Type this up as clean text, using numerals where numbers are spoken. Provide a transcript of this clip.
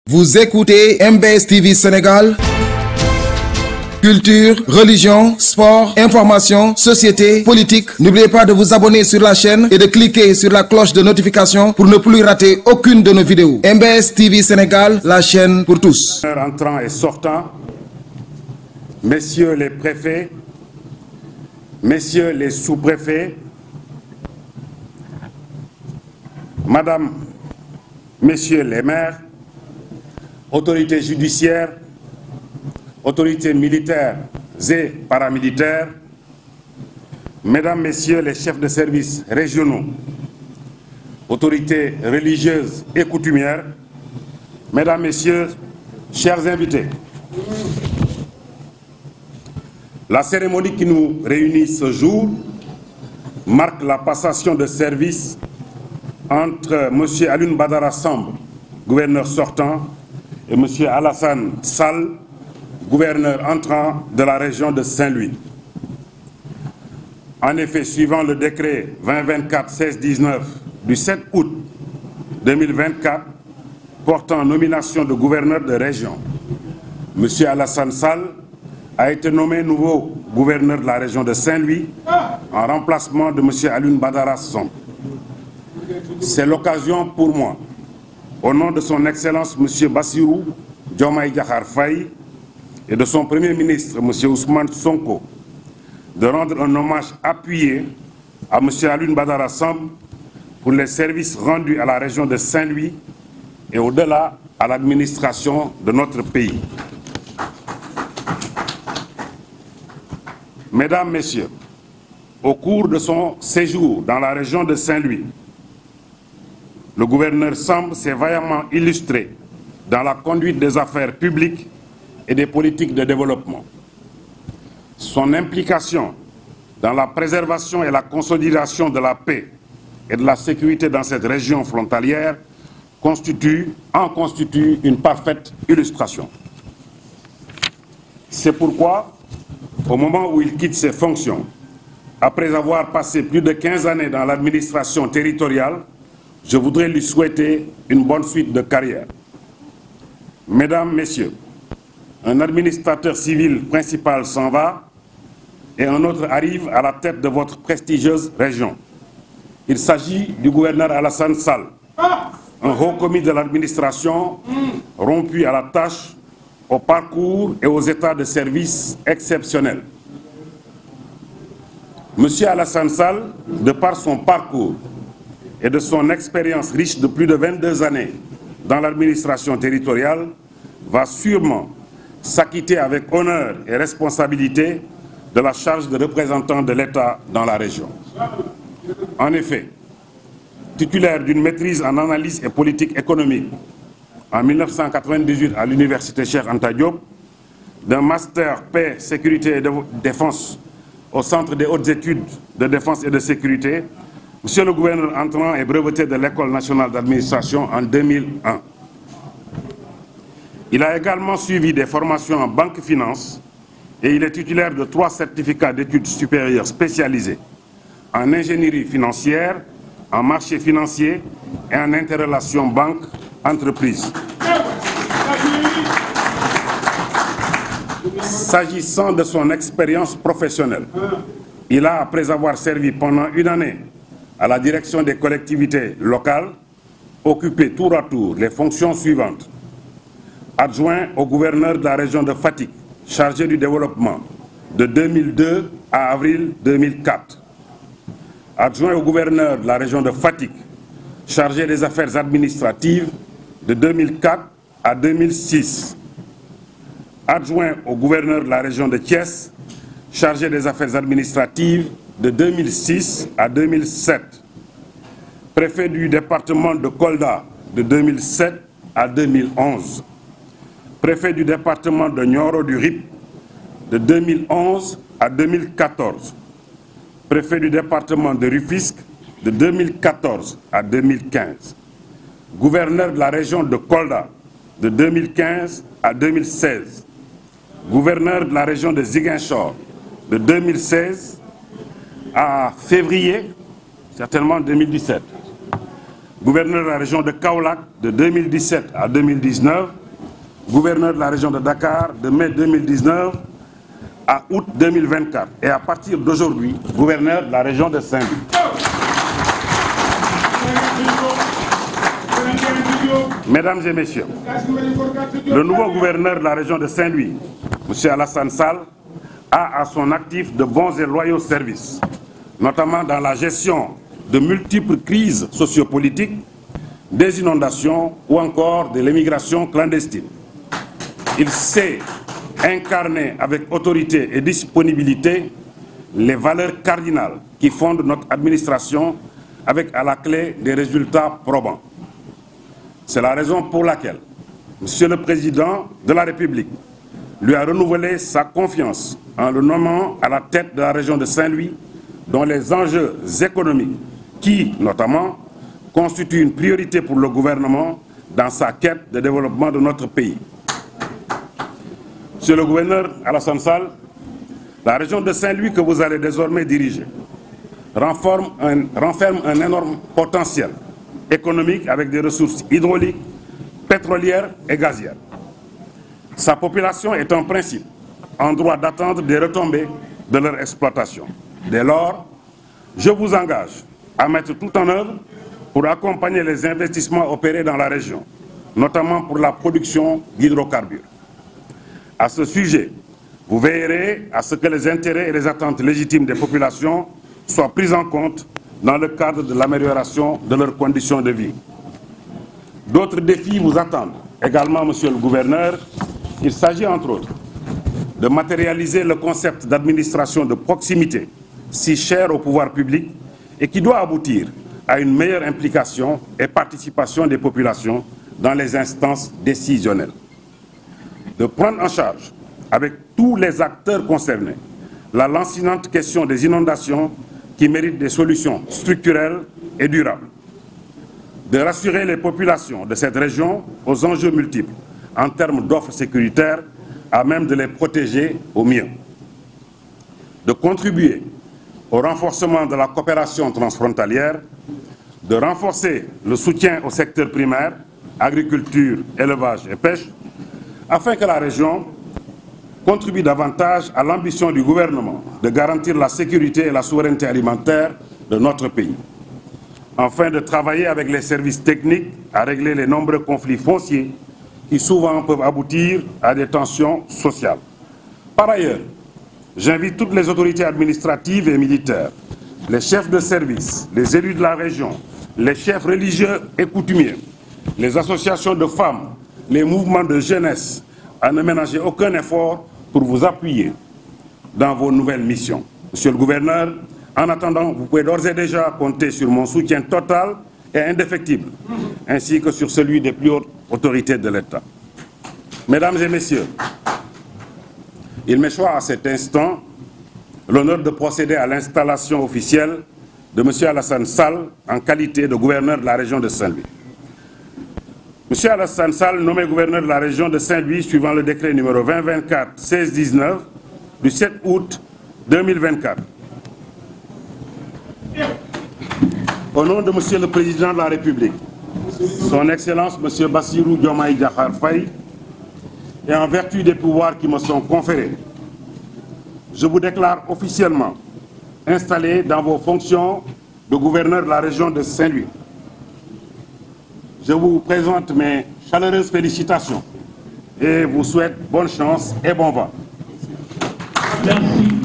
Vous écoutez MBS TV Sénégal. Culture, religion, sport, information, société, politique. N'oubliez pas de vous abonner sur la chaîne et de cliquer sur la cloche de notification pour ne plus rater aucune de nos vidéos. MBS TV Sénégal, la chaîne pour tous. Entrants et sortants, messieurs les préfets, messieurs les sous-préfets, madame, messieurs les maires, autorités judiciaires, autorités militaires et paramilitaires, mesdames, messieurs les chefs de services régionaux, autorités religieuses et coutumières, mesdames, messieurs, chers invités. La cérémonie qui nous réunit ce jour marque la passation de service entre M. Alioune Badara Samb, gouverneur sortant, et M. Alassane Sall, gouverneur entrant de la région de Saint-Louis. En effet, suivant le décret 2024-1619 du 7 août 2024 portant nomination de gouverneur de région, M. Alassane Sall a été nommé nouveau gouverneur de la région de Saint-Louis en remplacement de M. Alioune Badara Samb. C'est l'occasion pour moi, au nom de son Excellence M. Bassirou Diomaye Diakhar Faye et de son Premier ministre M. Ousmane Sonko, de rendre un hommage appuyé à M. Alioune Badara Samb pour les services rendus à la région de Saint-Louis et au-delà à l'administration de notre pays. Mesdames, Messieurs, au cours de son séjour dans la région de Saint-Louis, le gouverneur Samb s'est vaillamment illustré dans la conduite des affaires publiques et des politiques de développement. Son implication dans la préservation et la consolidation de la paix et de la sécurité dans cette région frontalière en constitue une parfaite illustration. C'est pourquoi, au moment où il quitte ses fonctions, après avoir passé plus de 15 années dans l'administration territoriale, je voudrais lui souhaiter une bonne suite de carrière. Mesdames, Messieurs, un administrateur civil principal s'en va et un autre arrive à la tête de votre prestigieuse région. Il s'agit du gouverneur Alassane Sall, un haut commis de l'administration rompu à la tâche, au parcours et aux états de service exceptionnels. Monsieur Alassane Sall, de par son parcours et de son expérience riche de plus de 22 années dans l'administration territoriale, va sûrement s'acquitter avec honneur et responsabilité de la charge de représentant de l'État dans la région. En effet, titulaire d'une maîtrise en analyse et politique économique en 1998 à l'université Cheikh Anta Diop, d'un master paix, sécurité et défense au Centre des hautes études de défense et de sécurité, Monsieur le gouverneur entrant est breveté de l'École nationale d'administration en 2001. Il a également suivi des formations en banque finance et il est titulaire de 3 certificats d'études supérieures spécialisés en ingénierie financière, en marché financier et en interrelation banque-entreprise. S'agissant de son expérience professionnelle, il a, après avoir servi pendant une année à la direction des collectivités locales, occupé tour à tour les fonctions suivantes. Adjoint au gouverneur de la région de Fatick, chargé du développement, de 2002 à avril 2004. Adjoint au gouverneur de la région de Fatick, chargé des affaires administratives, de 2004 à 2006. Adjoint au gouverneur de la région de Thiès, chargé des affaires administratives, de 2006 à 2007. Préfet du département de Kolda, de 2007 à 2011. Préfet du département de Nioro du Rip, de 2011 à 2014. Préfet du département de Rufisque, de 2014 à 2015. Gouverneur de la région de Kolda, de 2015 à 2016. Gouverneur de la région de Ziguinchor, de 2016 à février, certainement 2017. gouverneur de la région de Kaolack de 2017 à 2019, gouverneur de la région de Dakar de mai 2019 à août 2024 et à partir d'aujourd'hui, gouverneur de la région de Saint-Louis. Mesdames et messieurs, le nouveau gouverneur de la région de Saint-Louis, M. Alassane Sall, a à son actif de bons et loyaux services, notamment dans la gestion de multiples crises sociopolitiques, des inondations ou encore de l'immigration clandestine. Il sait incarner avec autorité et disponibilité les valeurs cardinales qui fondent notre administration avec à la clé des résultats probants. C'est la raison pour laquelle Monsieur le Président de la République lui a renouvelé sa confiance en le nommant à la tête de la région de Saint-Louis, dont les enjeux économiques, qui, notamment, constituent une priorité pour le gouvernement dans sa quête de développement de notre pays. Monsieur le gouverneur Alassane Sall, la région de Saint-Louis que vous allez désormais diriger renferme un énorme potentiel économique avec des ressources hydrauliques, pétrolières et gazières. Sa population est en principe en droit d'attendre des retombées de leur exploitation. Dès lors, je vous engage à mettre tout en œuvre pour accompagner les investissements opérés dans la région, notamment pour la production d'hydrocarbures. À ce sujet, vous veillerez à ce que les intérêts et les attentes légitimes des populations soient pris en compte dans le cadre de l'amélioration de leurs conditions de vie. D'autres défis vous attendent également, Monsieur le gouverneur. Il s'agit entre autres de matérialiser le concept d'administration de proximité, si cher au pouvoir public et qui doit aboutir à une meilleure implication et participation des populations dans les instances décisionnelles. De prendre en charge, avec tous les acteurs concernés, la lancinante question des inondations qui méritent des solutions structurelles et durables. De rassurer les populations de cette région aux enjeux multiples en termes d'offres sécuritaires à même de les protéger au mieux. De contribuer au renforcement de la coopération transfrontalière, de renforcer le soutien au secteur primaire, agriculture, élevage et pêche, afin que la région contribue davantage à l'ambition du gouvernement de garantir la sécurité et la souveraineté alimentaire de notre pays. Enfin, de travailler avec les services techniques à régler les nombreux conflits fonciers qui souvent peuvent aboutir à des tensions sociales. Par ailleurs, j'invite toutes les autorités administratives et militaires, les chefs de service, les élus de la région, les chefs religieux et coutumiers, les associations de femmes, les mouvements de jeunesse, à ne ménager aucun effort pour vous appuyer dans vos nouvelles missions. Monsieur le gouverneur, en attendant, vous pouvez d'ores et déjà compter sur mon soutien total et indéfectible, ainsi que sur celui des plus hautes autorités de l'État. Mesdames et messieurs, il m'échoit à cet instant l'honneur de procéder à l'installation officielle de M. Alassane Sall en qualité de gouverneur de la région de Saint-Louis. M. Alassane Sall, nommé gouverneur de la région de Saint-Louis, suivant le décret numéro 2024-1619 du 7 août 2024. Au nom de M. le Président de la République, Son Excellence M. Bassirou Diomaye Diakhar Faye, et en vertu des pouvoirs qui me sont conférés, je vous déclare officiellement installé dans vos fonctions de gouverneur de la région de Saint-Louis. Je vous présente mes chaleureuses félicitations et vous souhaite bonne chance et bon vent. Merci.